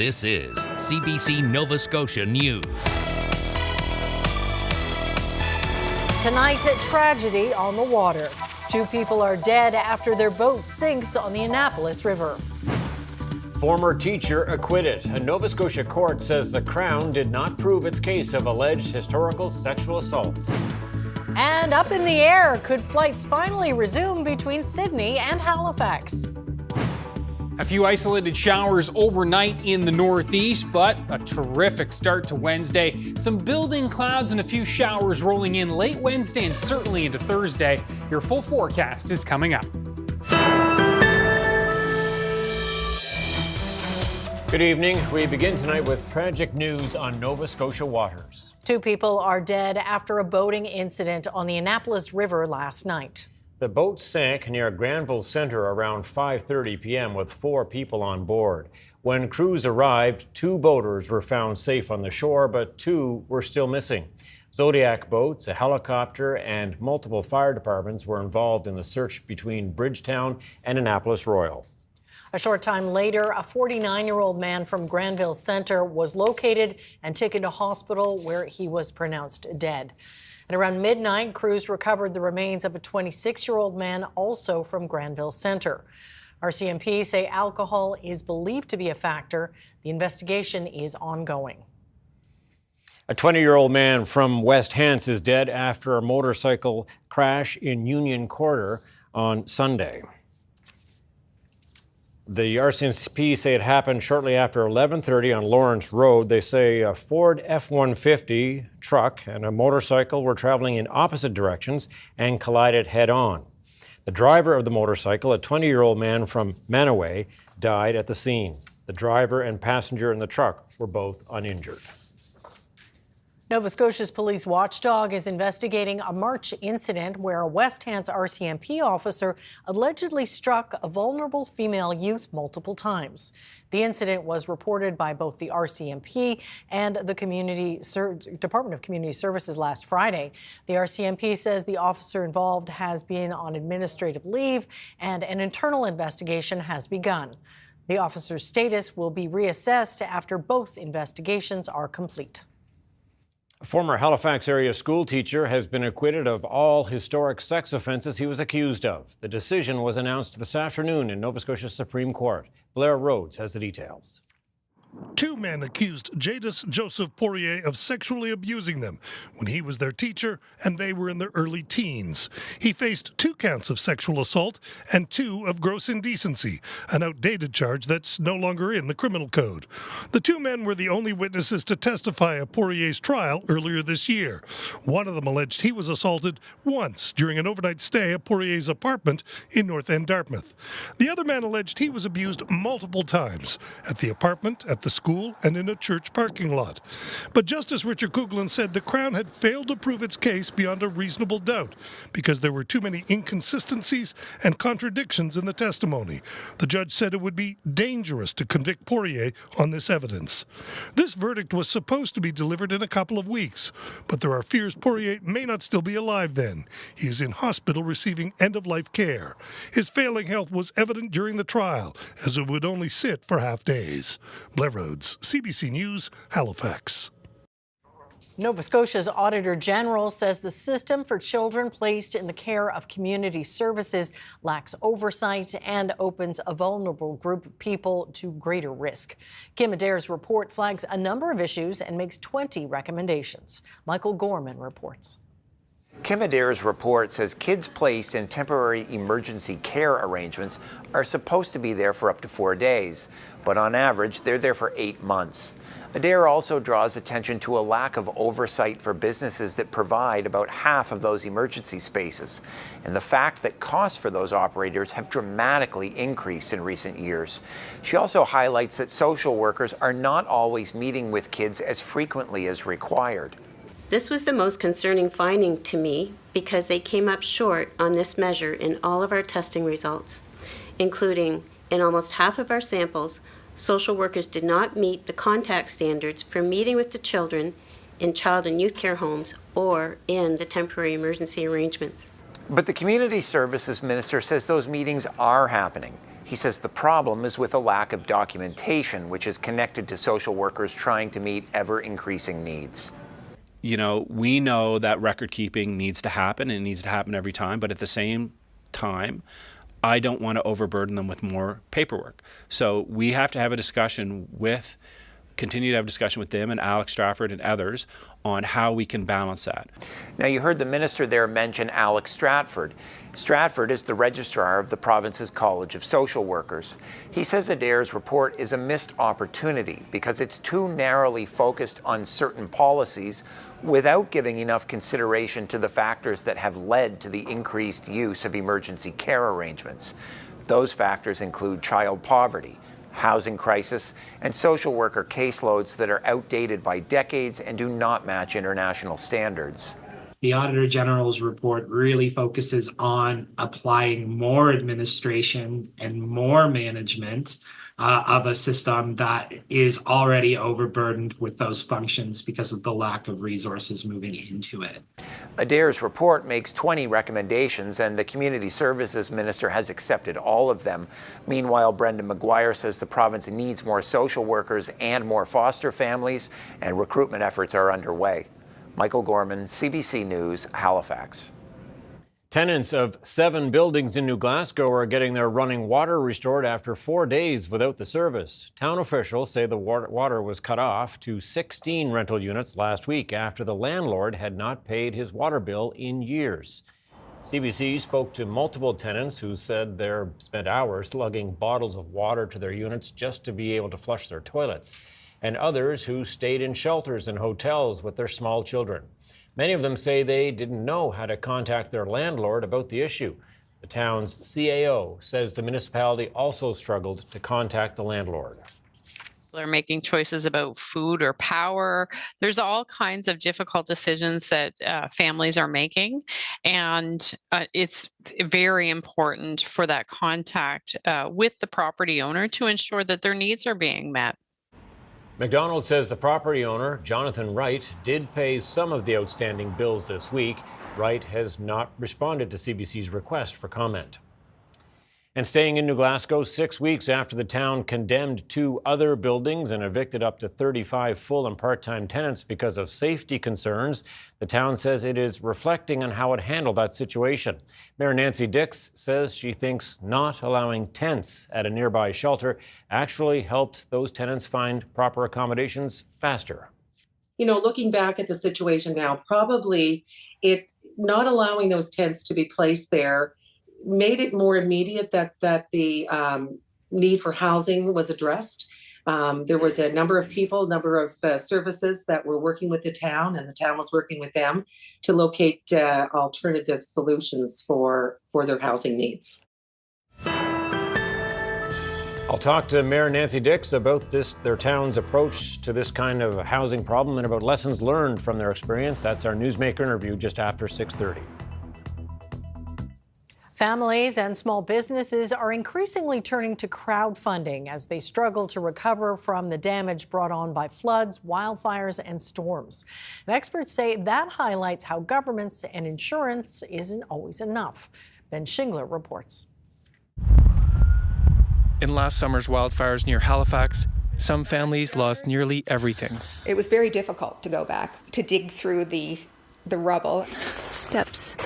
This is CBC Nova Scotia News. Tonight, tragedy on the water. 2 people are dead after their boat sinks on the Annapolis River. Former teacher acquitted. A Nova Scotia court says the Crown did not prove its case of alleged historical sexual assaults. And up in the air, could flights finally resume between Sydney and Halifax? A few isolated showers overnight in the northeast, but a terrific start to Wednesday. Some building clouds and a few showers rolling in late Wednesday and certainly into Thursday. Your full forecast is coming up. Good evening. We begin tonight with tragic news on Nova Scotia waters. 2 people are dead after a boating incident on the Annapolis River last night. The boat sank near Granville Centre around 5:30 p.m. with 4 people on board. When crews arrived, 2 boaters were found safe on the shore, but 2 were still missing. Zodiac boats, a helicopter, and multiple fire departments were involved in the search between Bridgetown and Annapolis Royal. A short time later, a 49-year-old man from Granville Centre was located and taken to hospital where he was pronounced dead. And around midnight, crews recovered the remains of a 26-year-old man also from Granville Centre. RCMP say alcohol is believed to be a factor. The investigation is ongoing. A 20-year-old man from West Hants is dead after a motorcycle crash in Union Quarter on Sunday. The RCMP say it happened shortly after 11:30 on Lawrence Road. They say a Ford F-150 truck and a motorcycle were traveling in opposite directions and collided head-on. The driver of the motorcycle, a 20-year-old man from Manaway, died at the scene. The driver and passenger in the truck were both uninjured. Nova Scotia's police watchdog is investigating a March incident where a West Hants RCMP officer allegedly struck a vulnerable female youth multiple times. The incident was reported by both the RCMP and the Department of Community Services last Friday. The RCMP says the officer involved has been on administrative leave and an internal investigation has begun. The officer's status will be reassessed after both investigations are complete. A former Halifax area school teacher has been acquitted of all historic sex offenses he was accused of. The decision was announced this afternoon in Nova Scotia Supreme Court. Blair Rhodes has the details. 2 men accused Jadis Joseph Poirier of sexually abusing them when he was their teacher and they were in their early teens. He faced 2 counts of sexual assault and 2 of gross indecency, an outdated charge that's no longer in the criminal code. The 2 men were the only witnesses to testify at Poirier's trial earlier this year. One of them alleged he was assaulted once during an overnight stay at Poirier's apartment in North End, Dartmouth. The other man alleged he was abused multiple times at the apartment, at the school, and in a church parking lot. But Justice Richard Coughlan said the Crown had failed to prove its case beyond a reasonable doubt because there were too many inconsistencies and contradictions in the testimony. The judge said it would be dangerous to convict Poirier on this evidence. This verdict was supposed to be delivered in a couple of weeks, but there are fears Poirier may not still be alive then. He is in hospital receiving end-of-life care. His failing health was evident during the trial, as it would only sit for half days. Blair Rhodes, CBC News, Halifax. Nova Scotia's Auditor General says the system for children placed in the care of community services lacks oversight and opens a vulnerable group of people to greater risk. Kim Adair's report flags a number of issues and makes 20 recommendations. Michael Gorman reports. Kim Adair's report says kids placed in temporary emergency care arrangements are supposed to be there for up to 4 days, but on average, they're there for 8 months. Adair also draws attention to a lack of oversight for businesses that provide about half of those emergency spaces, and the fact that costs for those operators have dramatically increased in recent years. She also highlights that social workers are not always meeting with kids as frequently as required. This was the most concerning finding to me because they came up short on this measure in all of our testing results, including in almost half of our samples, social workers did not meet the contact standards for meeting with the children in child and youth care homes or in the temporary emergency arrangements. But the Community Services Minister says those meetings are happening. He says the problem is with a lack of documentation, which is connected to social workers trying to meet ever-increasing needs. You know, we know that record keeping needs to happen, and it needs to happen every time, but at the same time, I don't want to overburden them with more paperwork. So we have to have a discussion with, continue to have a discussion with them and Alex Stratford and others on how we can balance that. Now, you heard the minister there mention Alex Stratford. Stratford is the registrar of the province's College of Social Workers. He says Adair's report is a missed opportunity because it's too narrowly focused on certain policies without giving enough consideration to the factors that have led to the increased use of emergency care arrangements. Those factors include child poverty, housing crisis, and social worker caseloads that are outdated by decades and do not match international standards. The Auditor General's report really focuses on applying more administration and more management of a system that is already overburdened with those functions because of the lack of resources moving into it. Adair's report makes 20 recommendations, and the Community Services Minister has accepted all of them. Meanwhile, Brendan Maguire says the province needs more social workers and more foster families, and recruitment efforts are underway. Michael Gorman, CBC News, Halifax. Tenants of 7 buildings in New Glasgow are getting their running water restored after 4 days without the service. Town officials say the water was cut off to 16 rental units last week after the landlord had not paid his water bill in years. CBC spoke to multiple tenants who said they spent hours lugging bottles of water to their units just to be able to flush their toilets, and others who stayed in shelters and hotels with their small children. Many of them say they didn't know how to contact their landlord about the issue. The town's CAO says the municipality also struggled to contact the landlord. They're making choices about food or power. There's all kinds of difficult decisions that families are making, and it's very important for that contact with the property owner to ensure that their needs are being met. McDonald says the property owner, Jonathan Wright, did pay some of the outstanding bills this week. Wright has not responded to CBC's request for comment. And staying in New Glasgow, 6 weeks after the town condemned 2 other buildings and evicted up to 35 full and part-time tenants because of safety concerns, the town says it is reflecting on how it handled that situation. Mayor Nancy Dix says she thinks not allowing tents at a nearby shelter actually helped those tenants find proper accommodations faster. You know, looking back at the situation now, probably it not allowing those tents to be placed there made it more immediate that the need for housing was addressed. There was a number of people, number of services that were working with the town, and the town was working with them to locate alternative solutions for their housing needs. I'll talk to Mayor Nancy Dix about their town's approach to this kind of housing problem and about lessons learned from their experience. That's our Newsmaker interview just after 6:30. Families and small businesses are increasingly turning to crowdfunding as they struggle to recover from the damage brought on by floods, wildfires, and storms. And experts say that highlights how governments and insurance isn't always enough. Ben Shingler reports. In last summer's wildfires near Halifax, some families lost nearly everything. It was very difficult to go back, to dig through the rubble. Steps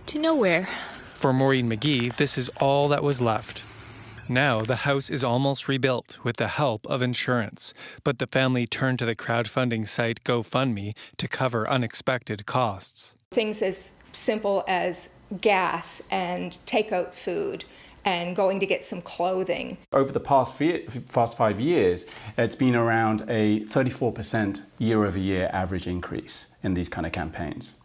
to nowhere. For Maureen McGee, this is all that was left. Now the house is almost rebuilt with the help of insurance, but the family turned to the crowdfunding site GoFundMe to cover unexpected costs. Things as simple as gas and takeout food and going to get some clothing. Over the past 5 years, it's been around a 34% year-over-year average increase in these kind of campaigns.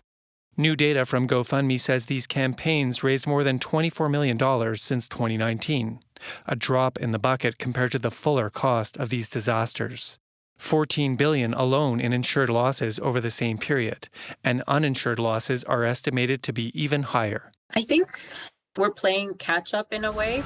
New data from GoFundMe says these campaigns raised more than $24 million since 2019, a drop in the bucket compared to the fuller cost of these disasters. $14 billion alone in insured losses over the same period, and uninsured losses are estimated to be even higher. I think we're playing catch up in a way.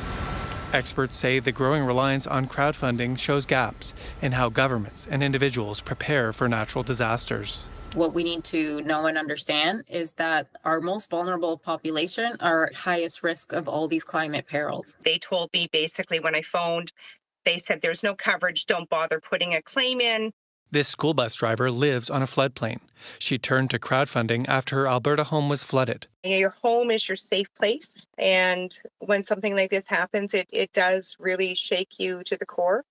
Experts say the growing reliance on crowdfunding shows gaps in how governments and individuals prepare for natural disasters. What we need to know and understand is that our most vulnerable population are at highest risk of all these climate perils. They told me basically when I phoned, they said there's no coverage, don't bother putting a claim in. This school bus driver lives on a floodplain. She turned to crowdfunding after her Alberta home was flooded. Your home is your safe place. And when something like this happens, it does really shake you to the core.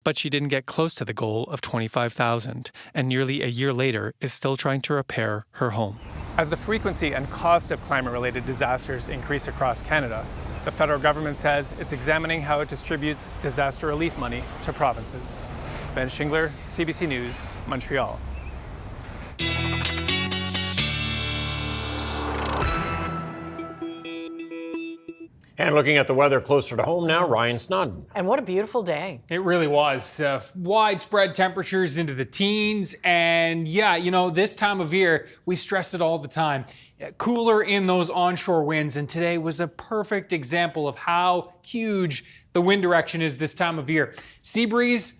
But she didn't get close to the goal of $25,000, and nearly a year later is still trying to repair her home. As the frequency and cost of climate-related disasters increase across Canada, the federal government says it's examining how it distributes disaster relief money to provinces. Ben Shingler, CBC News, Montreal. And looking at the weather closer to home now, Ryan Snoddon. And what a beautiful day. It really was. Widespread temperatures into the teens. And yeah, you know, this time of year, we stress it all the time. Cooler in those onshore winds. And today was a perfect example of how huge the wind direction is this time of year. Sea breeze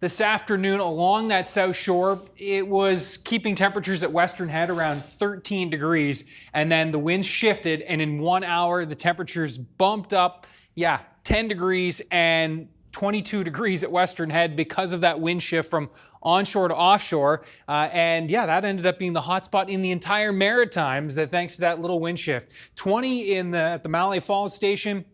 this afternoon along that south shore, it was keeping temperatures at Western Head around 13 degrees. And then the winds shifted, and in 1 hour, the temperatures bumped up, 10 degrees and 22 degrees at Western Head because of that wind shift from onshore to offshore. That ended up being the hotspot in the entire Maritimes, thanks to that little wind shift. 20 at the Mallee Falls station.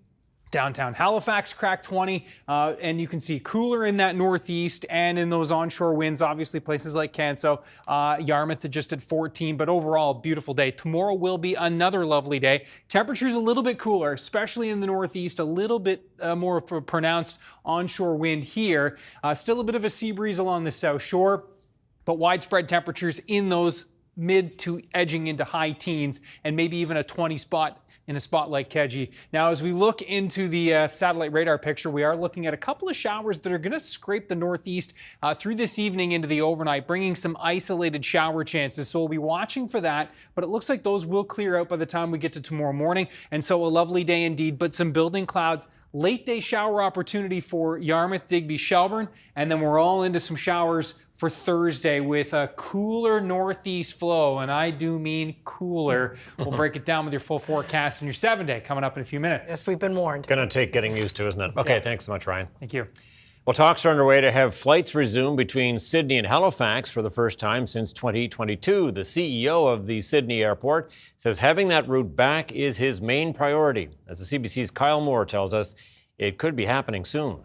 Downtown Halifax cracked 20, and you can see cooler in that northeast and in those onshore winds, obviously places like Canso, Yarmouth just at 14, but overall, beautiful day. Tomorrow will be another lovely day. Temperatures a little bit cooler, especially in the northeast, a little bit more of a pronounced onshore wind here. Still a bit of a sea breeze along the south shore, but widespread temperatures in those mid to edging into high teens, and maybe even a 20 spot in a spot like Keji. Now, as we look into the satellite radar picture, we are looking at a couple of showers that are going to scrape the northeast through this evening into the overnight, bringing some isolated shower chances. So we'll be watching for that, but it looks like those will clear out by the time we get to tomorrow morning. And so a lovely day indeed, but some building clouds. Late day shower opportunity for Yarmouth, Digby, Shelburne, and then we're all into some showers for Thursday with a cooler northeast flow, and I do mean cooler. We'll break it down with your full forecast and your 7-day coming up in a few minutes. Yes, we've been warned. Gonna take getting used to, isn't it? Okay, Thanks so much, Ryan. Thank you. Well, talks are underway to have flights resume between Sydney and Halifax for the first time since 2022. The CEO of the Sydney airport says having that route back is his main priority. As the CBC's Kyle Moore tells us, it could be happening soon.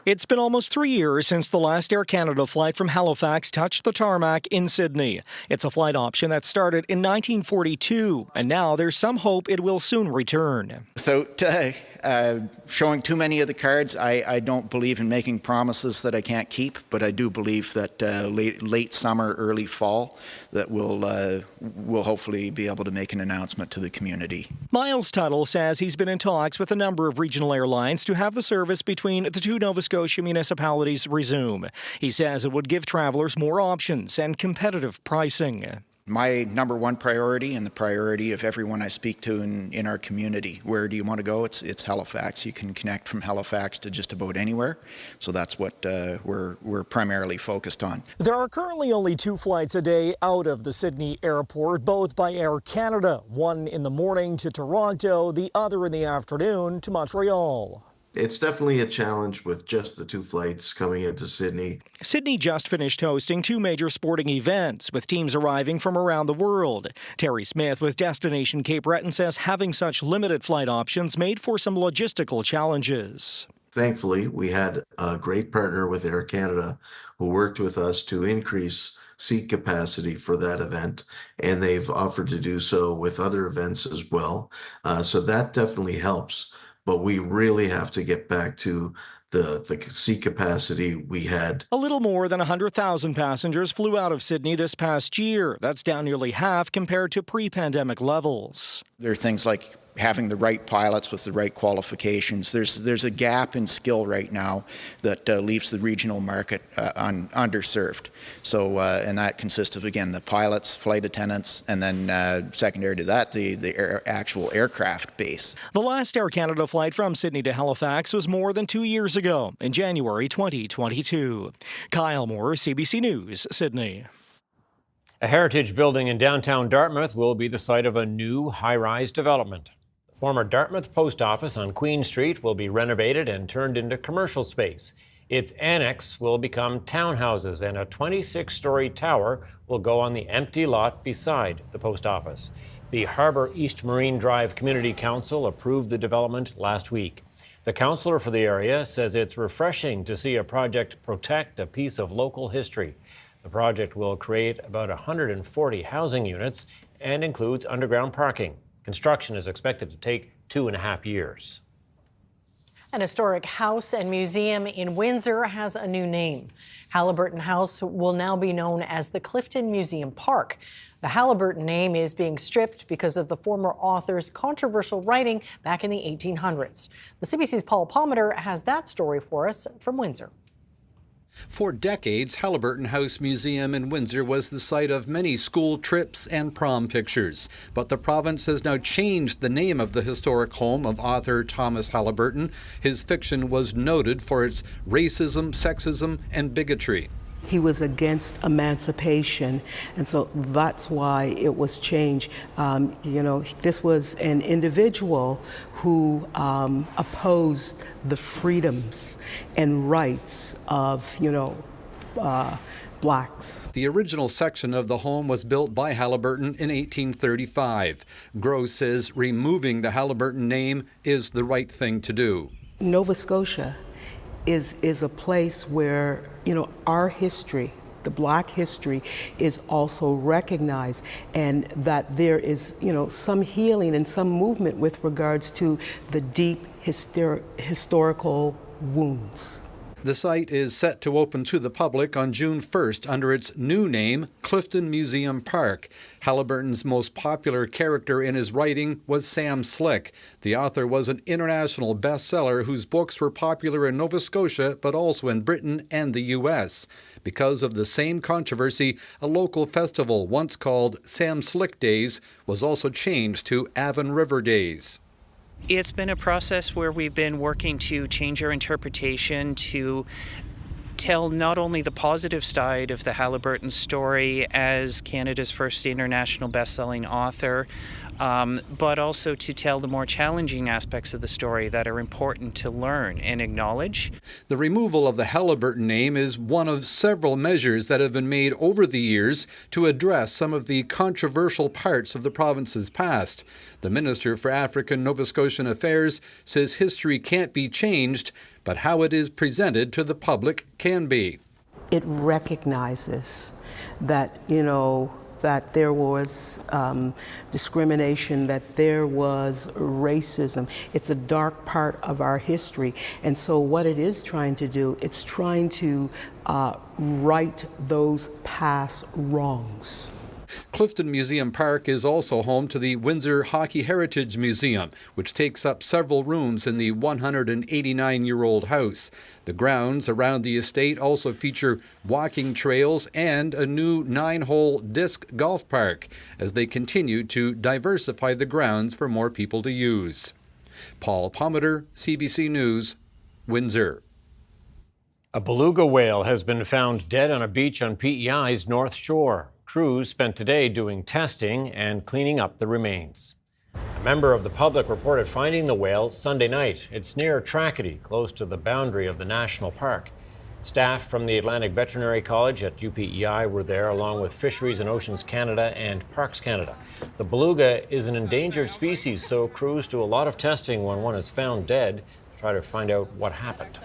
It's been almost 3 years since the last Air Canada flight from Halifax touched the tarmac in Sydney. It's a flight option that started in 1942, and now there's some hope it will soon return. Without showing too many of the cards, I don't believe in making promises that I can't keep, but I do believe that late summer, early fall, that we'll hopefully be able to make an announcement to the community. Miles Tuttle says he's been in talks with a number of regional airlines to have the service between the two Nova Scotia municipalities resume. He says it would give travelers more options and competitive pricing. My number one priority and the priority of everyone I speak to in our community, where do you want to go? It's Halifax. You can connect from Halifax to just about anywhere. So that's what we're primarily focused on. There are currently only 2 flights a day out of the Sydney airport, both by Air Canada. One in the morning to Toronto, the other in the afternoon to Montreal. It's definitely a challenge with just the 2 flights coming into Sydney. Sydney just finished hosting 2 major sporting events, with teams arriving from around the world. Terry Smith with Destination Cape Breton says having such limited flight options made for some logistical challenges. Thankfully, we had a great partner with Air Canada who worked with us to increase seat capacity for that event, and they've offered to do so with other events as well. So that definitely helps. But we really have to get back to the seat capacity we had. A little more than 100,000 passengers flew out of Sydney this past year. That's down nearly half compared to pre-pandemic levels. There are things like having the right pilots with the right qualifications. There's a gap in skill right now that leaves the regional market underserved. So, and that consists of, again, the pilots, flight attendants, and then secondary to that, the actual aircraft base. The last Air Canada flight from Sydney to Halifax was more than 2 years ago, in January 2022. Kyle Moore, CBC News, Sydney. A heritage building in downtown Dartmouth will be the site of a new high-rise development. The former Dartmouth Post Office on Queen Street will be renovated and turned into commercial space. Its annex will become townhouses, and a 26-story tower will go on the empty lot beside the post office. The Harbour East Marine Drive Community Council approved the development last week. The councillor for the area says it's refreshing to see a project protect a piece of local history. The project will create about 140 housing units and includes underground parking. Construction is expected to take 2.5 years. An historic house and museum in Windsor has a new name. Haliburton House will now be known as the Clifton Museum Park. The Haliburton name is being stripped because of the former author's controversial writing back in the 1800s. The CBC's Paul Palmeter has that story for us from Windsor. For decades, Haliburton House Museum in Windsor was the site of many school trips and prom pictures. But the province has now changed the name of the historic home of author Thomas Haliburton. His fiction was noted for its racism, sexism, and bigotry. He was against emancipation, and so that's why it was changed. This was an individual who opposed the freedoms and rights of, blacks. The original section of the home was built by Haliburton in 1835. Gross says removing the Haliburton name is the right thing to do. Nova Scotia is a place where, our history, the black history, is also recognized, and that there is, some healing and some movement with regards to the deep historical wounds. The site is set to open to the public on June 1st under its new name, Clifton Museum Park. Haliburton's most popular character in his writing was Sam Slick. The author was an international bestseller whose books were popular in Nova Scotia but also in Britain and the U.S. Because of the same controversy, a local festival once called Sam Slick Days was also changed to Avon River Days. It's been a process where we've been working to change our interpretation to tell not only the positive side of the Haliburton story as Canada's first international best-selling author, but also to tell the more challenging aspects of the story that are important to learn and acknowledge. The removal of the Haliburton name is one of several measures that have been made over the years to address some of the controversial parts of the province's past. The Minister for African Nova Scotian Affairs says history can't be changed, but how it is presented to the public can be. It recognizes that, that there was discrimination, that there was racism. It's a dark part of our history. And so what it is trying to do, it's trying to right those past wrongs. Clifton Museum Park is also home to the Windsor Hockey Heritage Museum, which takes up several rooms in the 189-year-old house. The grounds around the estate also feature walking trails and a new 9-hole disc golf park as they continue to diversify the grounds for more people to use. Paul Palmeter, CBC News, Windsor. A beluga whale has been found dead on a beach on PEI's North Shore. Crews spent today doing testing and cleaning up the remains. A member of the public reported finding the whale Sunday night. It's near Tracadie, close to the boundary of the national park. Staff from the Atlantic Veterinary College at UPEI were there, along with Fisheries and Oceans Canada and Parks Canada. The beluga is an endangered species, so crews do a lot of testing when one is found dead to try to find out what happened.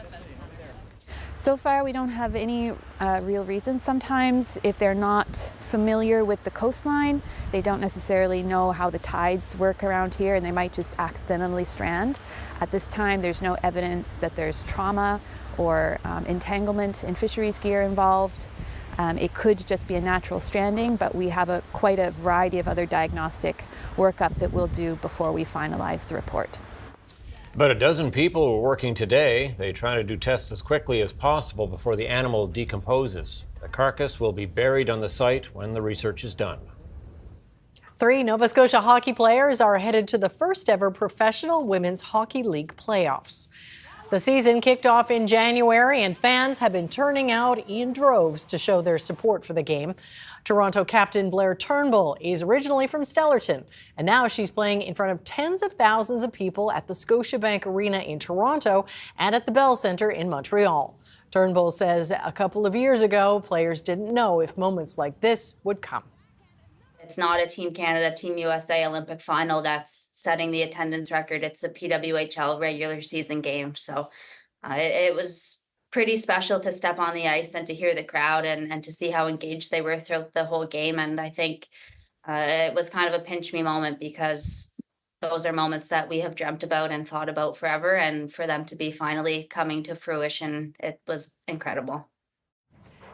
So far, we don't have any real reason. Sometimes, if they're not familiar with the coastline, they don't necessarily know how the tides work around here, and they might just accidentally strand. At this time, there's no evidence that there's trauma or entanglement in fisheries gear involved. It could just be a natural stranding, but we have quite a variety of other diagnostic workup that we'll do before we finalize the report. About a dozen people were working today. They try to do tests as quickly as possible before the animal decomposes. The carcass will be buried on the site when the research is done. 3 Nova Scotia hockey players are headed to the first ever Professional Women's Hockey League playoffs. The season kicked off in January, and fans have been turning out in droves to show their support for the game. Toronto captain Blair Turnbull is originally from Stellarton, and now she's playing in front of tens of thousands of people at the Scotiabank Arena in Toronto and at the Bell Centre in Montreal. Turnbull says a couple of years ago, players didn't know if moments like this would come. It's not a Team Canada, Team USA Olympic final that's setting the attendance record. It's a PWHL regular season game. So it was pretty special to step on the ice and to hear the crowd and to see how engaged they were throughout the whole game. And I think it was kind of a pinch me moment, because those are moments that we have dreamt about and thought about forever. And for them to be finally coming to fruition, it was incredible.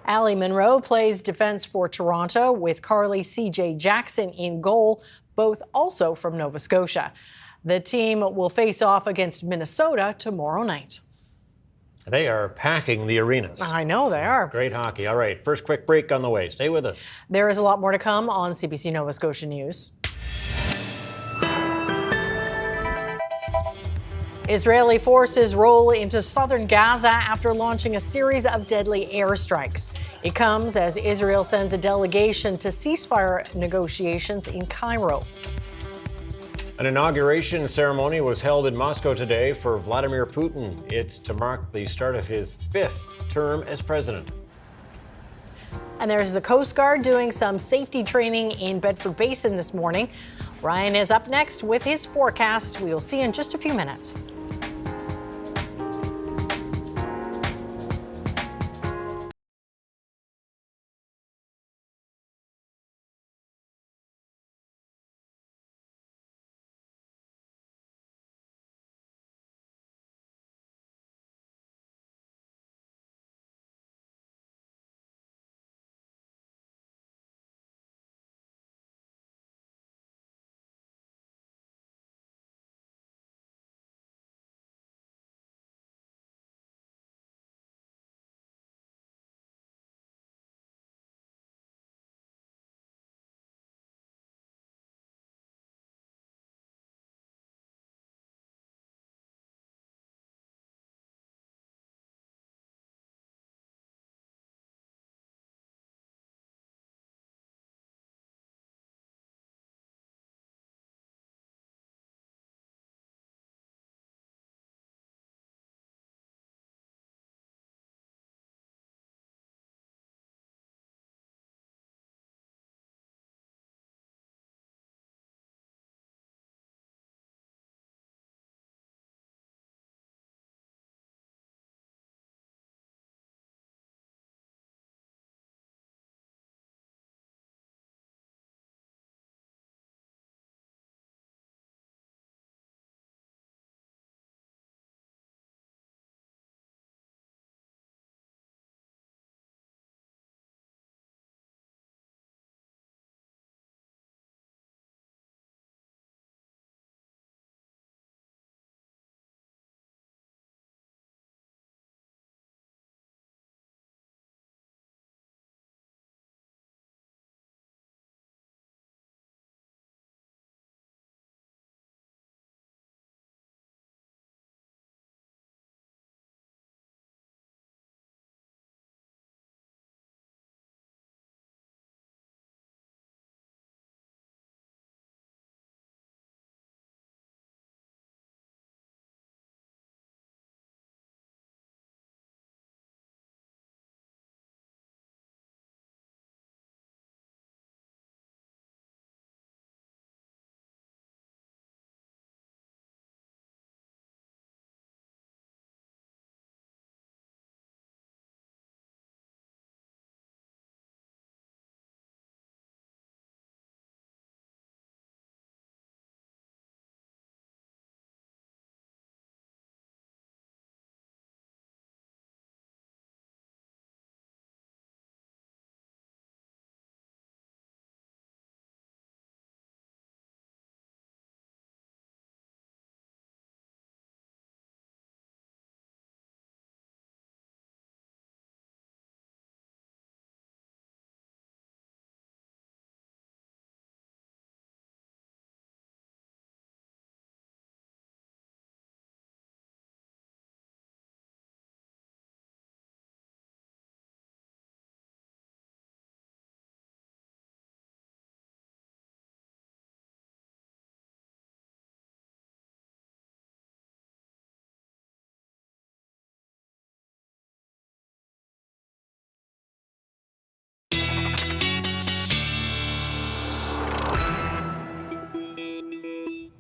Allie Monroe plays defense for Toronto with Carly C.J. Jackson in goal, both also from Nova Scotia. The team will face off against Minnesota tomorrow night. They are packing the arenas. I know they are. Great hockey. All right, first quick break on the way. Stay with us. There is a lot more to come on CBC Nova Scotia News. Israeli forces roll into southern Gaza after launching a series of deadly airstrikes. It comes as Israel sends a delegation to ceasefire negotiations in Cairo. An inauguration ceremony was held in Moscow today for Vladimir Putin. It's to mark the start of his 5th term as president. And there's the Coast Guard doing some safety training in Bedford Basin this morning. Ryan is up next with his forecast. We will see in just a few minutes.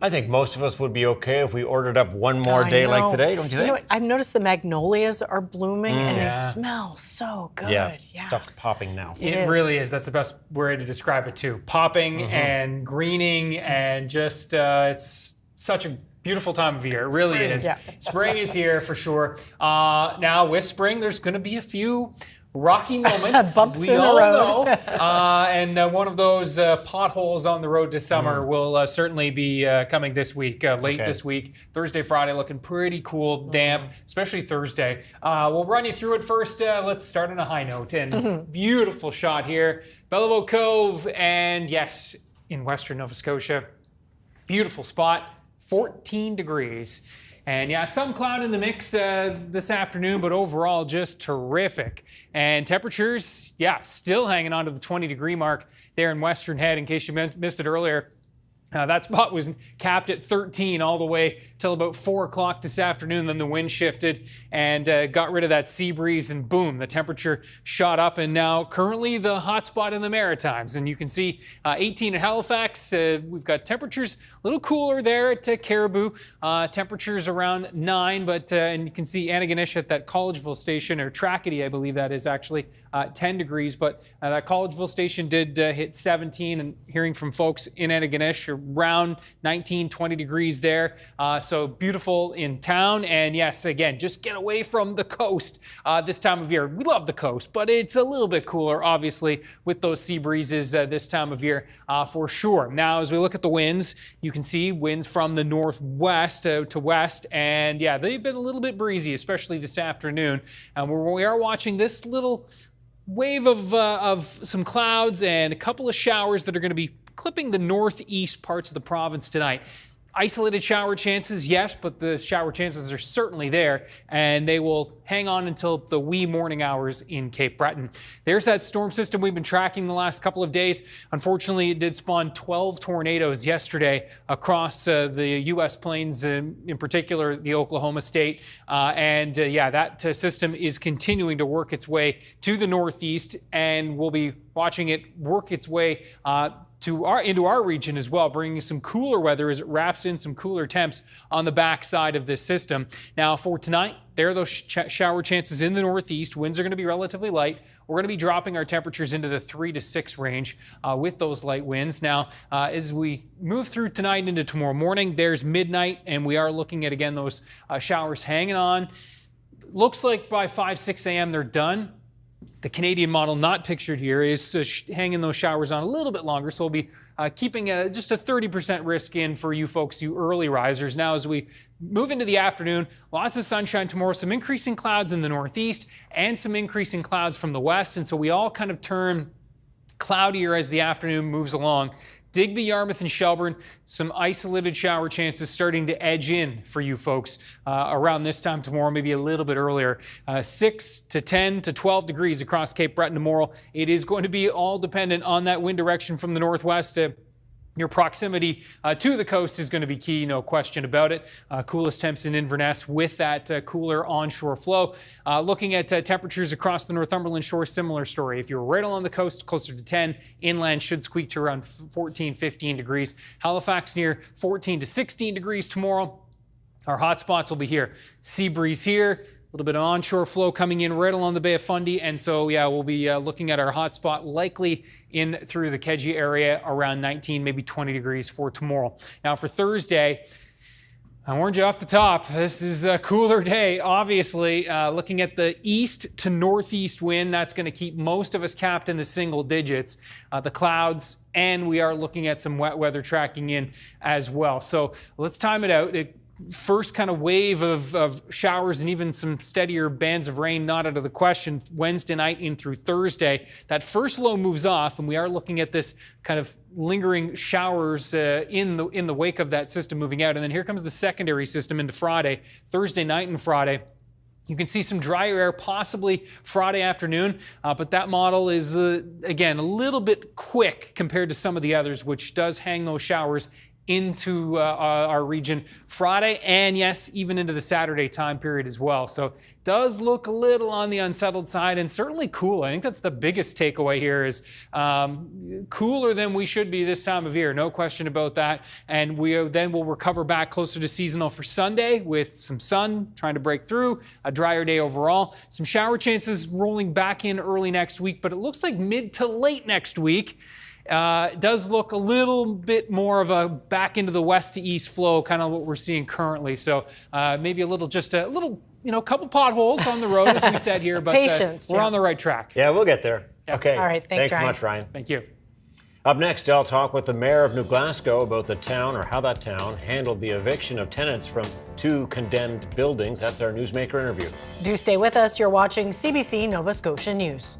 I think most of us would be okay if we ordered up one more day like today, don't you think? Know, I've noticed the magnolias are blooming and Yeah. they smell so good. Yeah, stuff's popping now. It really is. That's the best way to describe it too. Popping and greening and just it's such a beautiful time of year. It really Spring, is. yeah. Spring is here for sure. Now with spring, there's going to be a few rocky moments. Bumps we in the all road. know. And one of those potholes on the road to summer will certainly be coming this week, late this week. Thursday, Friday looking pretty cool, damp, especially Thursday. We'll run you through it first. Let's start on a high note. And beautiful shot here. Beluga Cove, and yes, in western Nova Scotia. Beautiful spot, 14 degrees. And yeah, some cloud in the mix this afternoon, but overall just terrific. And temperatures, yeah, still hanging on to the 20-degree mark there in Western Head. In case you missed it earlier, that spot was capped at 13 all the way till about 4 o'clock this afternoon. Then the wind shifted and got rid of that sea breeze, and boom, the temperature shot up. And now currently the hot spot in the Maritimes. And you can see 18 at Halifax. We've got temperatures a little cooler there at Caribou. Temperatures around 9, but and you can see Antigonish at that Collegeville station, or Trackety, I believe that is actually 10 degrees. But that Collegeville station did hit 17, and hearing from folks in Antigonish, around 19, 20 degrees there. So beautiful in town. And yes, again, just get away from the coast this time of year. We love the coast, but it's a little bit cooler, obviously, with those sea breezes this time of year for sure. Now, as we look at the winds, you can see winds from the northwest to west. And yeah, they've been a little bit breezy, especially this afternoon. And we are watching this little wave of some clouds and a couple of showers that are going to be clipping the northeast parts of the province tonight. Isolated shower chances, yes, but the shower chances are certainly there, and they will hang on until the wee morning hours in Cape Breton. There's that storm system we've been tracking the last couple of days. Unfortunately, it did spawn 12 tornadoes yesterday across the U.S. plains, in particular the Oklahoma state. Yeah, that system is continuing to work its way to the northeast, and we'll be watching it work its way into our region as well, bringing some cooler weather as it wraps in some cooler temps on the backside of this system. Now for tonight, there are those shower chances in the northeast. Winds are going to be relatively light. We're going to be dropping our temperatures into the 3 to 6 range with those light winds. Now, as we move through tonight into tomorrow morning, there's midnight, and we are looking at, again, those showers hanging on. Looks like by 5, 6 a.m. they're done. The Canadian model, not pictured here, is hanging those showers on a little bit longer, so we'll be keeping just a 30% risk in for you folks, you early risers. Now, as we move into the afternoon, lots of sunshine tomorrow, some increasing clouds in the northeast and some increasing clouds from the west, and so we all kind of turn cloudier as the afternoon moves along. Digby, Yarmouth, and Shelburne, some isolated shower chances starting to edge in for you folks around this time tomorrow, maybe a little bit earlier. 6 to 10 to 12 degrees across Cape Breton tomorrow. It is going to be all dependent on that wind direction from the northwest. Your proximity to the coast is going to be key, no question about it. Coolest temps in Inverness with that cooler onshore flow. Looking at temperatures across the Northumberland shore, similar story. If you're right along the coast, closer to 10. Inland should squeak to around 14, 15 degrees. Halifax near 14 to 16 degrees tomorrow. Our hot spots will be here. Sea breeze here. A little bit of onshore flow coming in right along the Bay of Fundy, and so yeah, we'll be looking at our hotspot likely in through the Kedzie area around 19, maybe 20 degrees for tomorrow. Now for Thursday, I warned you off the top, this is a cooler day, obviously. Looking at the east to northeast wind, that's going to keep most of us capped in the single digits. The clouds, and we are looking at some wet weather tracking in as well. So let's time it out. First kind of wave of showers and even some steadier bands of rain not out of the question Wednesday night in through Thursday. That first low moves off, and we are looking at this kind of lingering showers in the wake of that system moving out. And then here comes the secondary system into Friday, Thursday night and Friday. You can see some drier air possibly Friday afternoon, but that model is, again, a little bit quick compared to some of the others, which does hang those showers into our region Friday, and yes, even into the Saturday time period as well. So does look a little on the unsettled side, and certainly cool. I think that's the biggest takeaway here is cooler than we should be this time of year, no question about that. And we then will recover back closer to seasonal for Sunday with some sun trying to break through, a drier day overall. Some shower chances rolling back in early next week, but it looks like mid to late next week. It does look a little bit more of a back into the west to east flow, kind of what we're seeing currently. So maybe a little, couple potholes on the road, as we said here, but Patience, we're on the right track. Yeah, we'll get there. Okay. All right, thanks so Ryan. much, Ryan. Thank you. Up next, I'll talk with the mayor of New Glasgow about the town, or how that town handled the eviction of tenants from 2 condemned buildings. That's our Newsmaker interview. Do stay with us. You're watching CBC Nova Scotia News.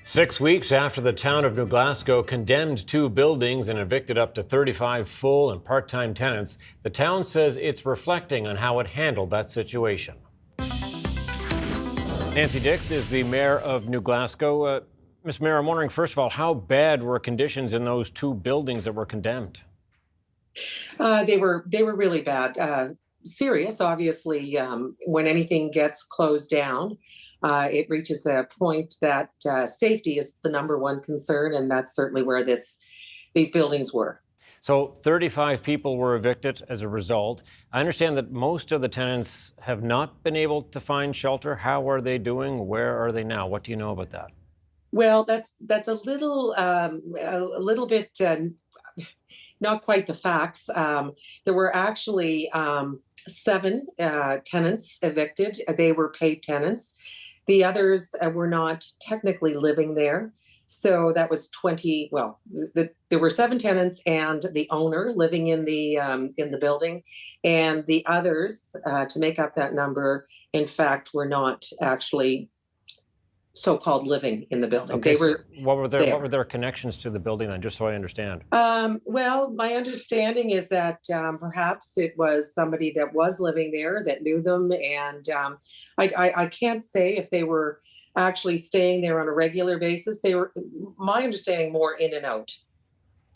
Six weeks after the town of New Glasgow condemned 2 buildings and evicted up to 35 full and part-time tenants, the town says it's reflecting on how it handled that situation. Nancy Dix is the mayor of New Glasgow. Ms. Mayor, I'm wondering, first of all, how bad were conditions in those 2 buildings that were condemned? They were really bad. serious. Obviously, when anything gets closed down, it reaches a point that safety is the number one concern, and that's certainly where these buildings were. So 35 people were evicted as a result. I understand that most of the tenants have not been able to find shelter. How are they doing? Where are they now? What do you know about that? Well, that's a little bit not quite the facts. There were actually 7 tenants evicted. They were paid tenants. The others were not technically living there. So that was 20. Well, there were 7 tenants and the owner living in the building, and the others to make up that number, in fact, were not actually so-called living in the building. Okay, They were. What were their connections to the building then, just so I understand? Well, my understanding is that perhaps it was somebody that was living there that knew them, and I can't say if they were actually staying there on a regular basis. They were, my understanding, more in and out.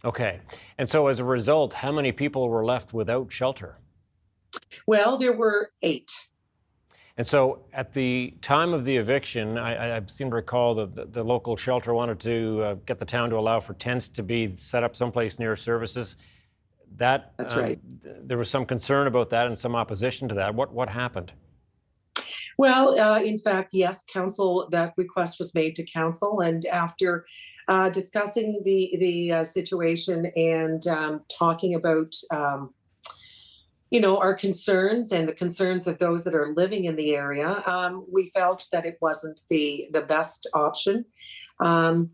Okay, and so as a result, how many people were left without shelter? Well, there were 8. And so at the time of the eviction, I seem to recall that the local shelter wanted to get the town to allow for tents to be set up someplace near services. That's right. There was some concern about that and some opposition to that. What happened? Well, in fact, yes, council, that request was made to council, and after discussing the situation and talking about our concerns and the concerns of those that are living in the area, we felt that it wasn't the best option. I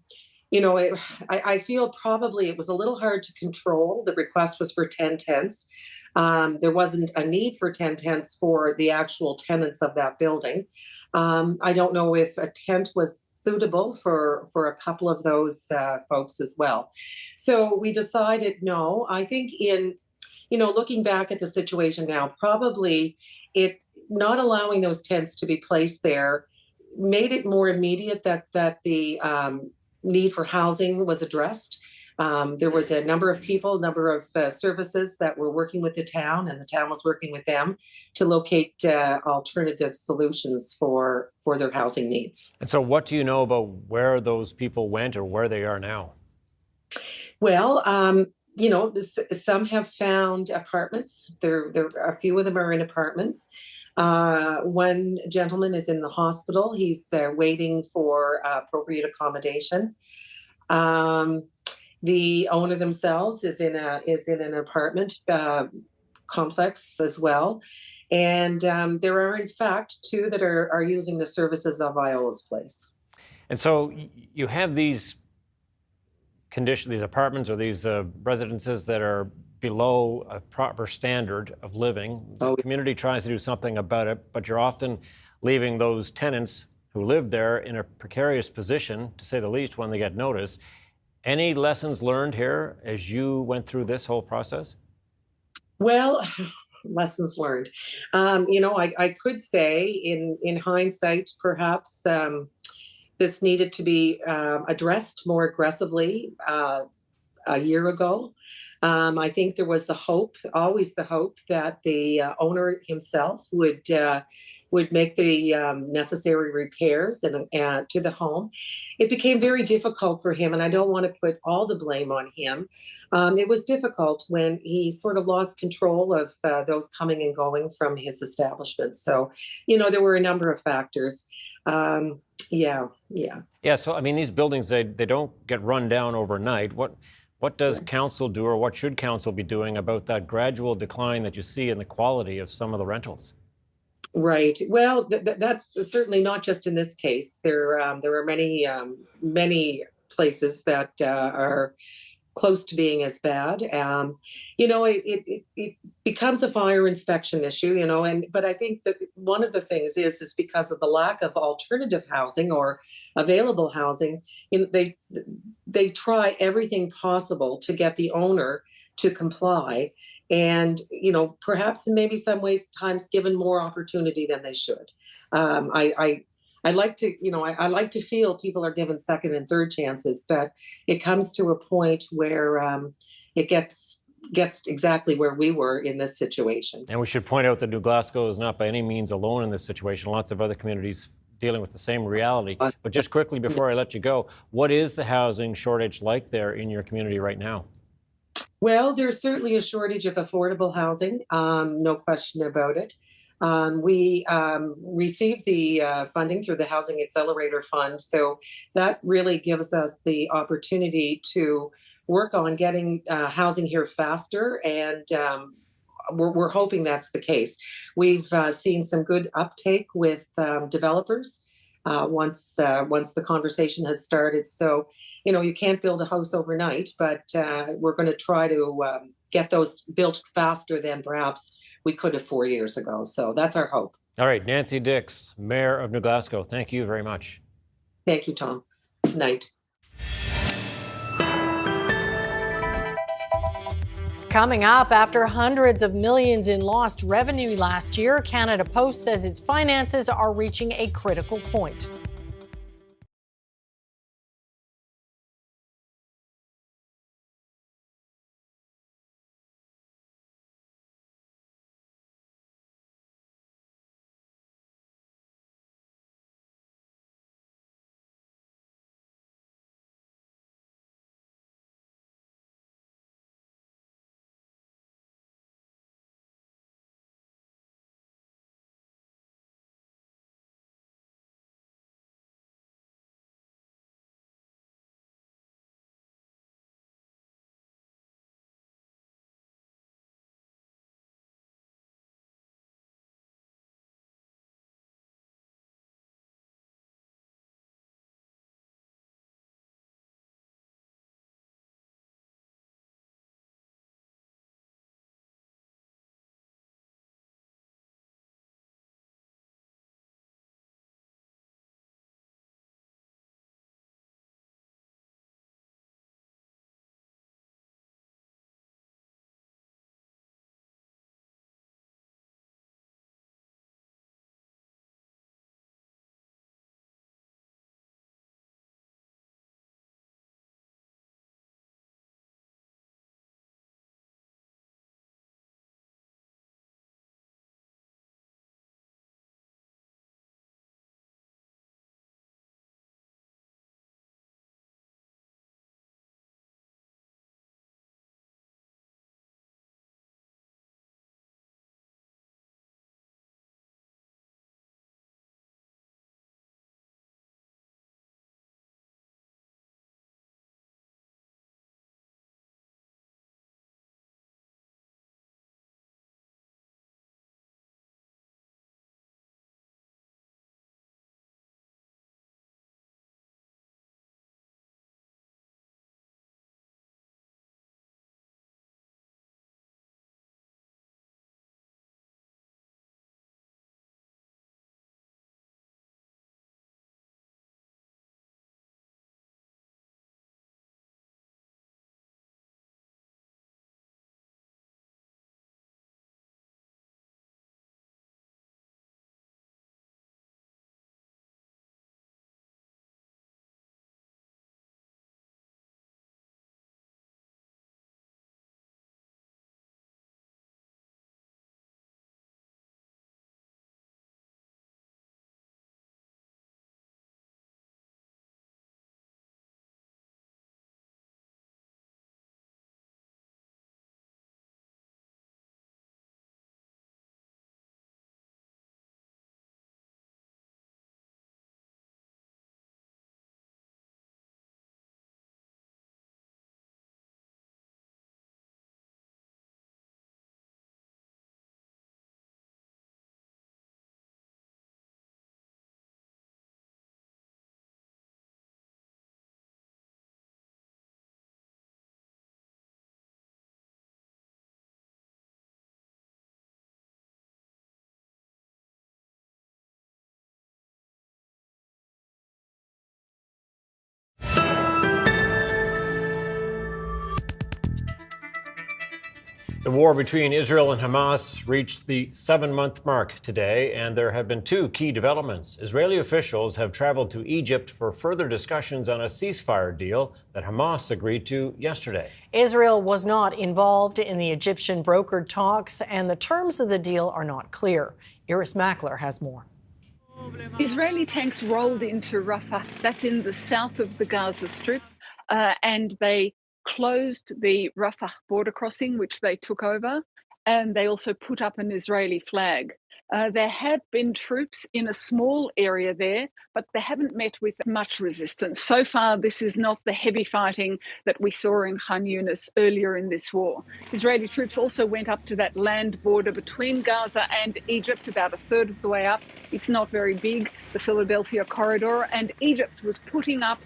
feel probably it was a little hard to control. The request was for 10 tents. There wasn't a need for 10 tents for the actual tenants of that building. I don't know if a tent was suitable for a couple of those folks as well. So we decided no. I think looking back at the situation now, probably it not allowing those tents to be placed there made it more immediate that the need for housing was addressed. There was a number of services that were working with the town, and the town was working with them to locate alternative solutions for their housing needs. And so what do you know about where those people went or where they are now? Well, some have found apartments. There a few of them are in apartments. One gentleman is in the hospital. He's waiting for appropriate accommodation. The owner themselves is in an apartment complex as well, and there are in fact 2 that are using the services of Viola's place. And so you have these these apartments or these residences that are below a proper standard of living. The community tries to do something about it, but you're often leaving those tenants who live there in a precarious position, to say the least, when they get notice. Any lessons learned here as you went through this whole process? Well, lessons learned. I could say in hindsight, perhaps this needed to be addressed more aggressively a year ago. I think there was always the hope that the owner himself would make the necessary repairs and to the home. It became very difficult for him, and I don't want to put all the blame on him. It was difficult when he sort of lost control of those coming and going from his establishment. So, there were a number of factors. Yeah. So, I mean, these buildings, they don't get run down overnight. What does council do, or what should council be doing about that gradual decline that you see in the quality of some of the rentals? Right. Well, that's certainly not just in this case. There are many places that are close to being as bad. It becomes a fire inspection issue, but I think that one of the things is because of the lack of alternative housing or available housing, they try everything possible to get the owner to comply. And, perhaps in maybe some ways, times given more opportunity than they should. I like to feel people are given second and third chances, but it comes to a point where it gets gets exactly where we were in this situation. And we should point out that New Glasgow is not by any means alone in this situation. Lots of other communities dealing with the same reality. But just quickly before I let you go, what is the housing shortage like there in your community right now? Well, there's certainly a shortage of affordable housing, no question about it. We received the funding through the Housing Accelerator Fund, so that really gives us the opportunity to work on getting housing here faster, and we're hoping that's the case. We've seen some good uptake with developers once the conversation has started. So, you know, you can't build a house overnight, but we're going to try to get those built faster than perhaps we could have 4 years ago. So that's our hope. All right, Nancy Dix, Mayor of New Glasgow, thank you very much. Thank you, Tom. Good night. Coming up, after hundreds of millions in lost revenue last year, Canada Post says its finances are reaching a critical point. The war between Israel and Hamas reached the 7-month mark today, and there have been 2 key developments. Israeli officials have traveled to Egypt for further discussions on a ceasefire deal that Hamas agreed to yesterday. Israel was not involved in the Egyptian brokered talks, and the terms of the deal are not clear. Iris Mackler has more. Israeli tanks rolled into Rafah, that's in the south of the Gaza Strip, and they closed the Rafah border crossing, which they took over, and they also put up an Israeli flag. There had been troops in a small area there, but they haven't met with much resistance. So far, this is not the heavy fighting that we saw in Khan Yunis earlier in this war. Israeli troops also went up to that land border between Gaza and Egypt, about a third of the way up. It's not very big, the Philadelphia corridor, and Egypt was putting up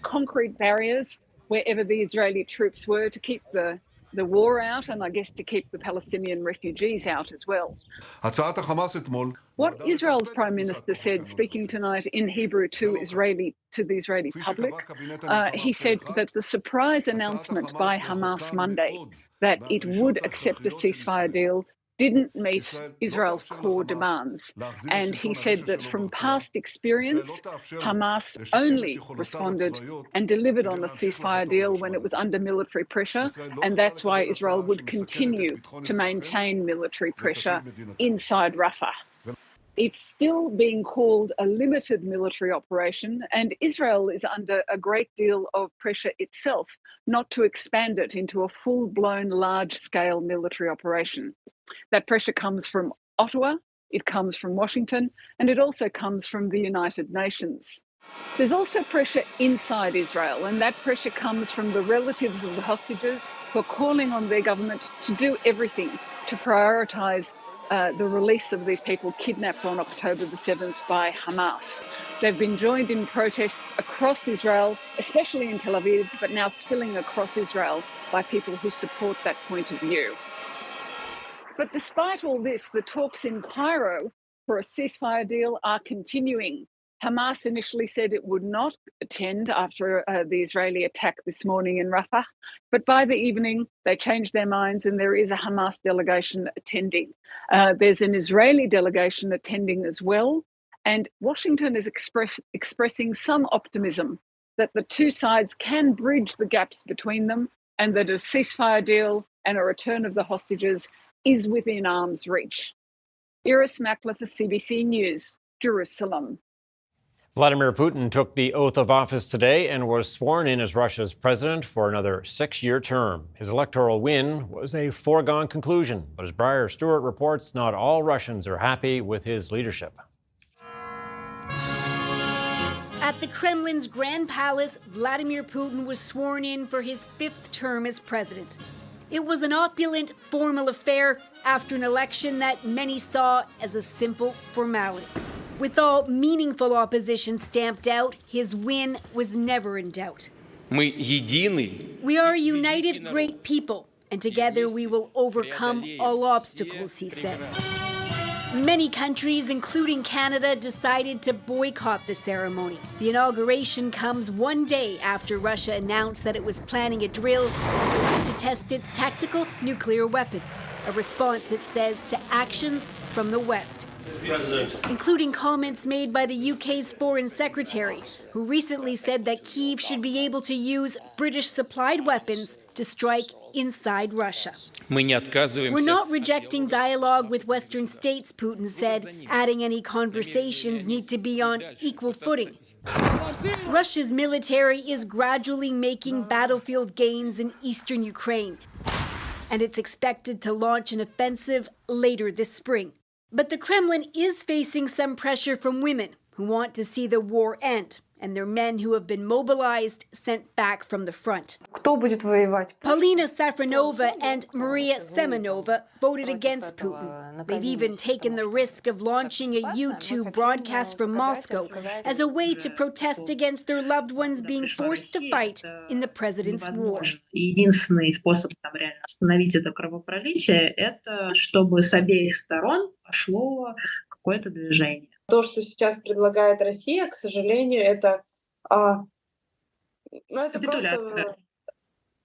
concrete barriers wherever the Israeli troops were to keep the war out, and I guess to keep the Palestinian refugees out as well. What Israel's Prime Minister said, speaking tonight in Hebrew to the Israeli public, he said that the surprise announcement by Hamas Monday that it would accept a ceasefire deal didn't meet Israel's core demands. And he said that from past experience, Hamas only responded and delivered on the ceasefire deal when it was under military pressure, and that's why Israel would continue to maintain military pressure inside Rafah. It's still being called a limited military operation, and Israel is under a great deal of pressure itself not to expand it into a full-blown, large-scale military operation. That pressure comes from Ottawa, it comes from Washington, and it also comes from the United Nations. There's also pressure inside Israel, and that pressure comes from the relatives of the hostages who are calling on their government to do everything to prioritise the release of these people kidnapped on October the 7th by Hamas. They've been joined in protests across Israel, especially in Tel Aviv, but now spilling across Israel by people who support that point of view. But despite all this, the talks in Cairo for a ceasefire deal are continuing. Hamas initially said it would not attend after the Israeli attack this morning in Rafah, but by the evening they changed their minds and there is a Hamas delegation attending. There's an Israeli delegation attending as well, and Washington is expressing some optimism that the two sides can bridge the gaps between them and that a ceasefire deal and a return of the hostages is within arm's reach. Iris Mackler for CBC News, Jerusalem. Vladimir Putin took the oath of office today and was sworn in as Russia's president for another 6-year term. His electoral win was a foregone conclusion, but as Briar Stewart reports, not all Russians are happy with his leadership. At the Kremlin's Grand Palace, Vladimir Putin was sworn in for his 5th term as president. It was an opulent, formal affair after an election that many saw as a simple formality. With all meaningful opposition stamped out, his win was never in doubt. We are a united, great people, and together we will overcome all obstacles, he said. Many countries, including Canada, decided to boycott the ceremony. The inauguration comes one day after Russia announced that it was planning a drill to test its tactical nuclear weapons, a response, it says, to actions from the West, including comments made by the UK's Foreign Secretary, who recently said that Kyiv should be able to use British-supplied weapons to strike inside Russia. We're not rejecting dialogue with Western states, Putin said, adding any conversations need to be on equal footing. Russia's military is gradually making battlefield gains in eastern Ukraine, and it's expected to launch an offensive later this spring. But the Kremlin is facing some pressure from women who want to see the war end, and their men who have been mobilized sent back from the front. Polina Safronova and Maria Semenova voted against Putin. They've even taken the risk of launching a YouTube broadcast from Moscow as a way to protest against their loved ones being forced to fight in the president's war. Единственный способ реально остановить это кровопролитие – это чтобы с обеих сторон пошло какое-то движение. То, что сейчас предлагает Россия, к сожалению, это просто...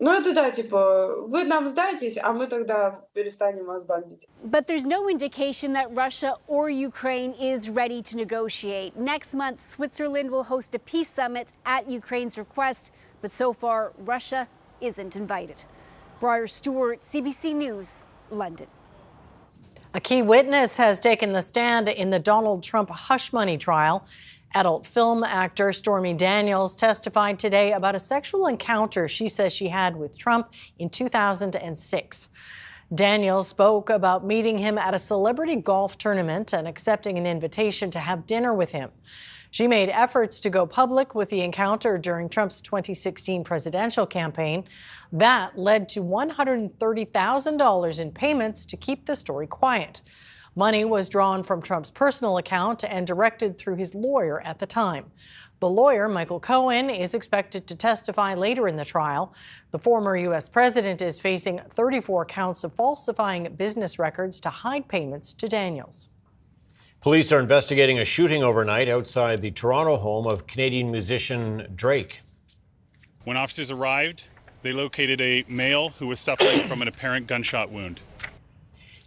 Ну это да, типа, вы нам сдайтесь, а мы тогда перестанем вас бомбить. But there's no indication that Russia or Ukraine is ready to negotiate. Next month, Switzerland will host a peace summit at Ukraine's request, but so far, Russia isn't invited. Briar Stewart, CBC News, London. A key witness has taken the stand in the Donald Trump hush money trial. Adult film actor Stormy Daniels testified today about a sexual encounter she says she had with Trump in 2006. Daniels spoke about meeting him at a celebrity golf tournament and accepting an invitation to have dinner with him. She made efforts to go public with the encounter during Trump's 2016 presidential campaign. That led to $130,000 in payments to keep the story quiet. Money was drawn from Trump's personal account and directed through his lawyer at the time. The lawyer, Michael Cohen, is expected to testify later in the trial. The former U.S. president is facing 34 counts of falsifying business records to hide payments to Daniels. Police are investigating a shooting overnight outside the Toronto home of Canadian musician Drake. When officers arrived, they located a male who was suffering from an apparent gunshot wound.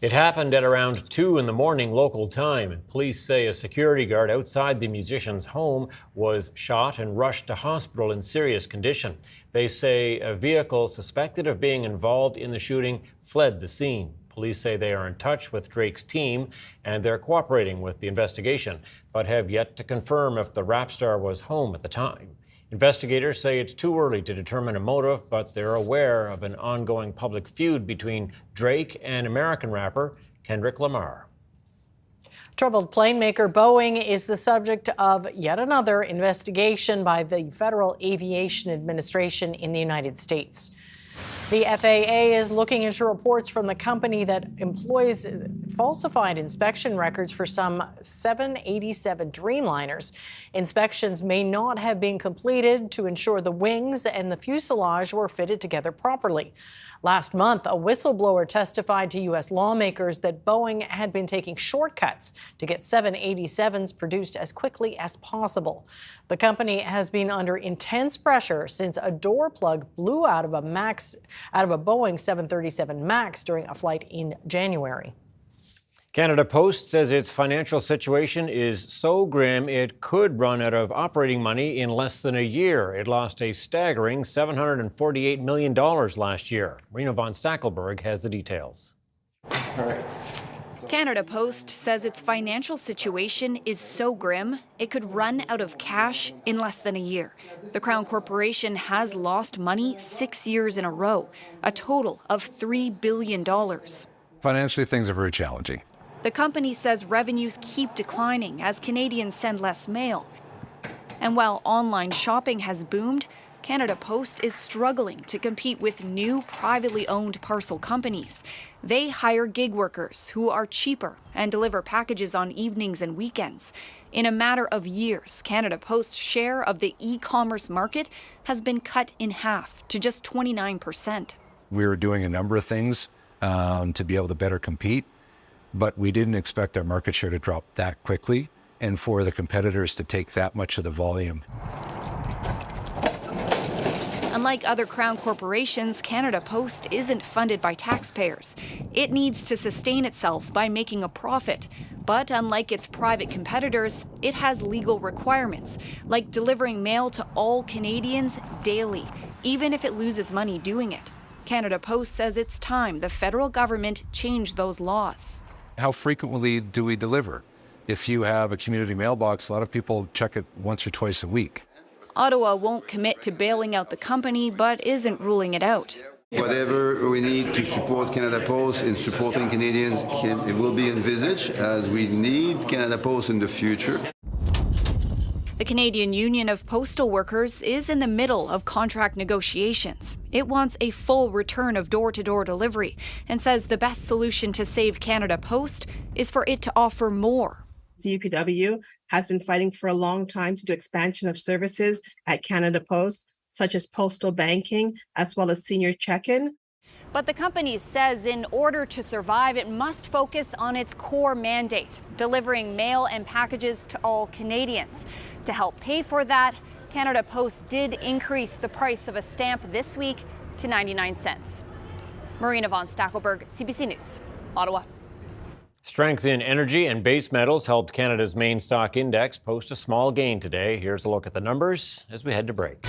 It happened at around 2 in the morning local time. Police say a security guard outside the musician's home was shot and rushed to hospital in serious condition. They say a vehicle suspected of being involved in the shooting fled the scene. Police say they are in touch with Drake's team and they're cooperating with the investigation, but have yet to confirm if the rap star was home at the time. Investigators say it's too early to determine a motive, but they're aware of an ongoing public feud between Drake and American rapper Kendrick Lamar. Troubled plane maker Boeing is the subject of yet another investigation by the Federal Aviation Administration in the United States. The FAA is looking into reports from the company that employs falsified inspection records for some 787 Dreamliners. Inspections may not have been completed to ensure the wings and the fuselage were fitted together properly. Last month, a whistleblower testified to U.S. lawmakers that Boeing had been taking shortcuts to get 787s produced as quickly as possible. The company has been under intense pressure since a door plug blew out of a Boeing 737 MAX during a flight in January. Canada Post says its financial situation is so grim it could run out of operating money in less than a year. It lost a staggering $748 million last year. Rena von Stackelberg has the details. Canada Post says its financial situation is so grim it could run out of cash in less than a year. The Crown Corporation has lost money 6 years in a row, a total of $3 billion. Financially, things are very challenging. The company says revenues keep declining as Canadians send less mail. And while online shopping has boomed, Canada Post is struggling to compete with new privately owned parcel companies. They hire gig workers who are cheaper and deliver packages on evenings and weekends. In a matter of years, Canada Post's share of the e-commerce market has been cut in half to just 29%. We were doing a number of things to be able to better compete, but we didn't expect our market share to drop that quickly and for the competitors to take that much of the volume. Unlike other Crown corporations, Canada Post isn't funded by taxpayers. It needs to sustain itself by making a profit. But unlike its private competitors, it has legal requirements, like delivering mail to all Canadians daily, even if it loses money doing it. Canada Post says it's time the federal government changed those laws. How frequently do we deliver? If you have a community mailbox, a lot of people check it once or twice a week. Ottawa won't commit to bailing out the company, but isn't ruling it out. Whatever we need to support Canada Post in supporting Canadians, it will be envisaged, as we need Canada Post in the future. The Canadian Union of Postal Workers is in the middle of contract negotiations. It wants a full return of door-to-door delivery and says the best solution to save Canada Post is for it to offer more. CUPW has been fighting for a long time to do expansion of services at Canada Post, such as postal banking, as well as senior check-in. But the company says in order to survive, it must focus on its core mandate, delivering mail and packages to all Canadians. To help pay for that, Canada Post did increase the price of a stamp this week to 99 cents. Marina von Stackelberg, CBC News, Ottawa. Strength in energy and base metals helped Canada's main stock index post a small gain today. Here's a look at the numbers as we head to break.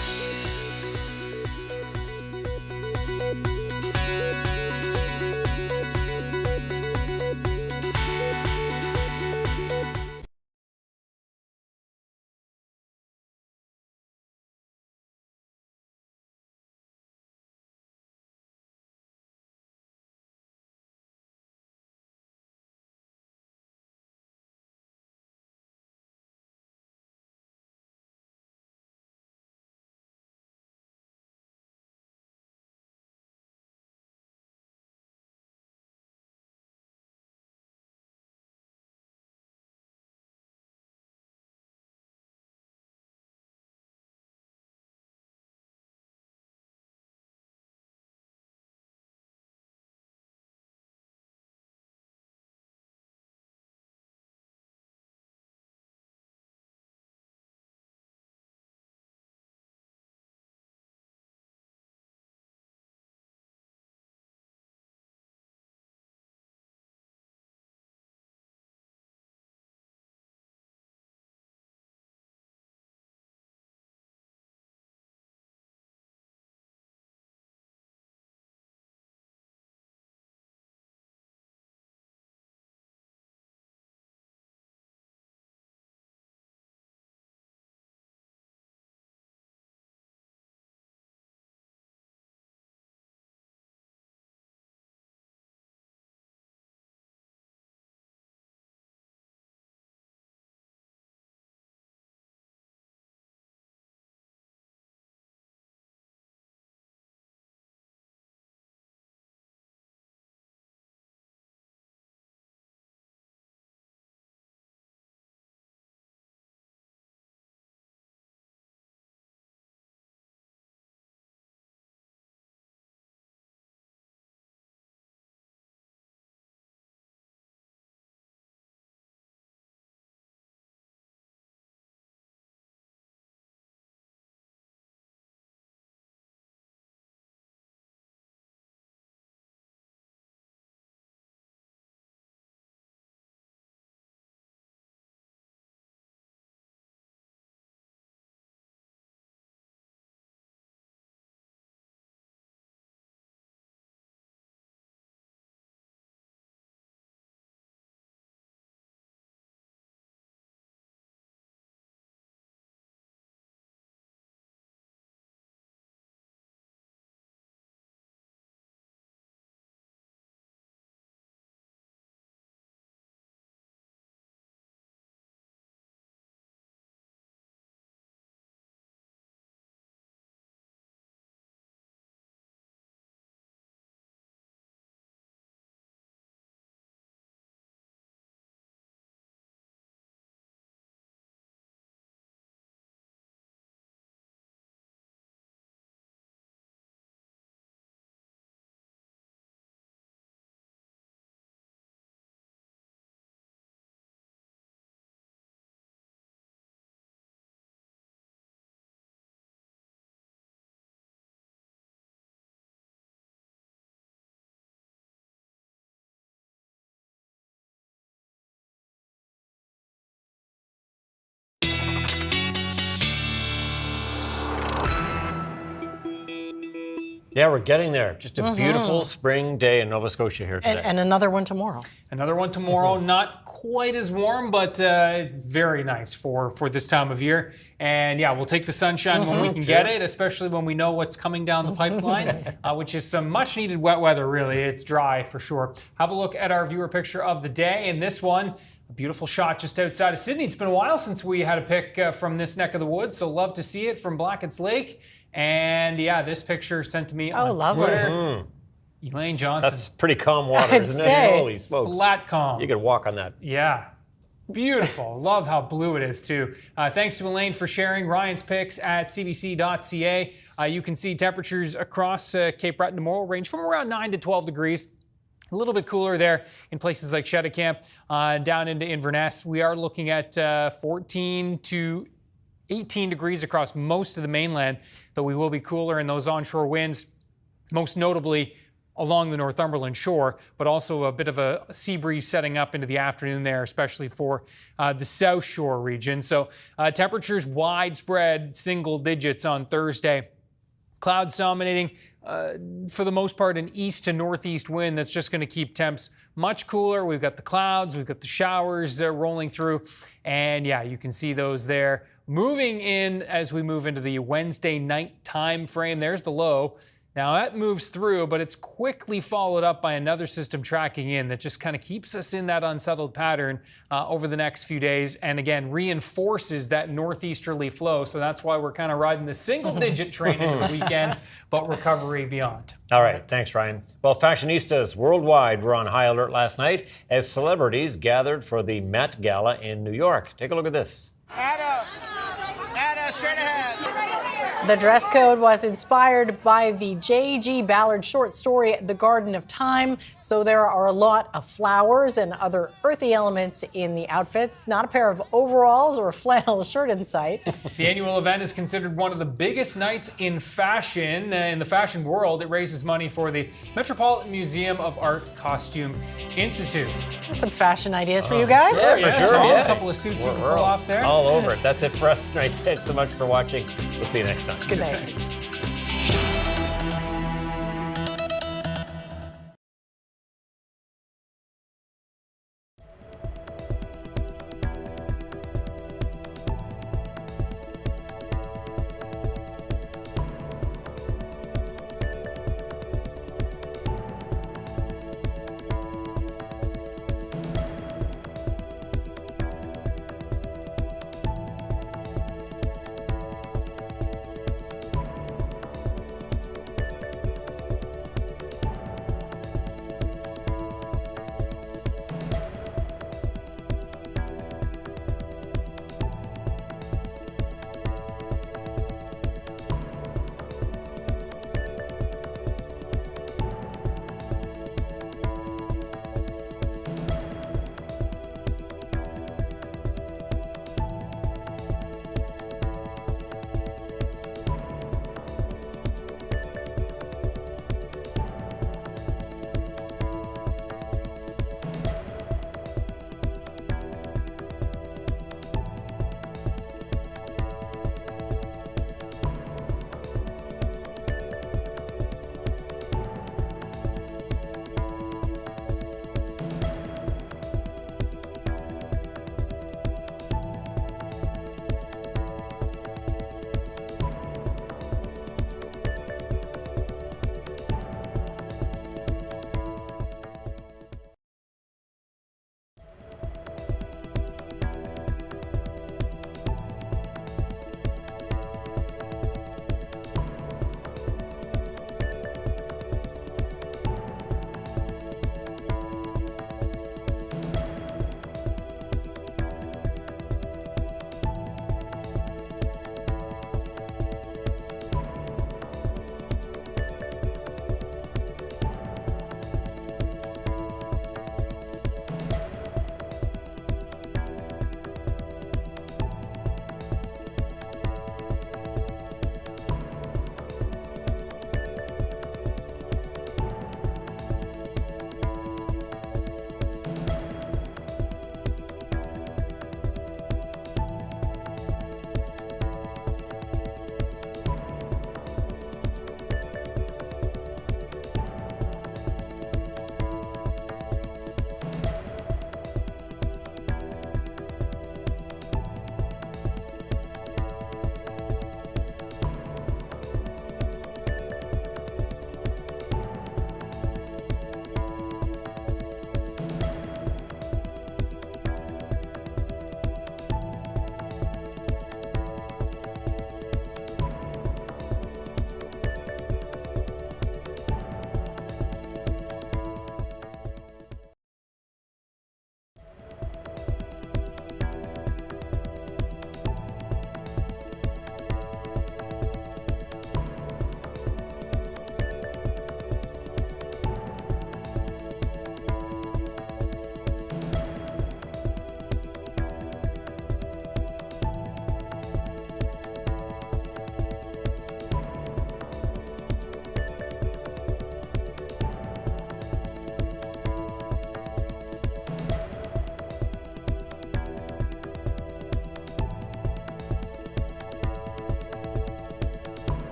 Yeah, we're getting there. Just a beautiful spring day in Nova Scotia here today. And another one tomorrow. Another one tomorrow. Not quite as warm, but very nice for this time of year. And yeah, we'll take the sunshine when we can get it, especially when we know what's coming down the pipeline, which is some much needed wet weather, really. It's dry for sure. Have a look at our viewer picture of the day. And this one, a beautiful shot just outside of Sydney. It's been a while since we had a pic from this neck of the woods, so love to see it from Blackett's Lake. And yeah, this picture sent to me on Twitter. Elaine Johnson. That's pretty calm water, isn't it? Holy smokes. Flat calm. You could walk on that. Yeah. Beautiful. Love how blue it is, too. Thanks to Elaine for sharing Ryan's picks at cbc.ca. You can see temperatures across Cape Breton tomorrow range from around 9 to 12 degrees. A little bit cooler there in places like Cheticamp, down into Inverness. We are looking at 14 to 18 degrees across most of the mainland, but we will be cooler, and those onshore winds most notably along the Northumberland shore, but also a bit of a sea breeze setting up into the afternoon there, especially for the South Shore region. So temperatures widespread single digits on Thursday. Clouds dominating, for the most part, an east to northeast wind that's just going to keep temps much cooler. We've got the clouds, we've got the showers rolling through, and yeah, you can see those there. Moving in as we move into the Wednesday night time frame, there's the low. Now that moves through, but it's quickly followed up by another system tracking in that just kind of keeps us in that unsettled pattern over the next few days, and again reinforces that northeasterly flow. So that's why we're kind of riding the single-digit train into the weekend, but recovery beyond. All right, thanks, Ryan. Well, fashionistas worldwide were on high alert last night as celebrities gathered for the Met Gala in New York. Take a look at this. Anna, straight ahead. The dress code was inspired by the J.G. Ballard short story, The Garden of Time. So there are a lot of flowers and other earthy elements in the outfits. Not a pair of overalls or a flannel shirt in sight. The annual event is considered one of the biggest nights in fashion. In the fashion world, it raises money for the Metropolitan Museum of Art Costume Institute. Some fashion ideas for you guys. Sure, yeah. Tom, a couple of suits you can pull off there. All over it. That's it for us tonight. Thanks so much for watching. We'll see you next time. Good night.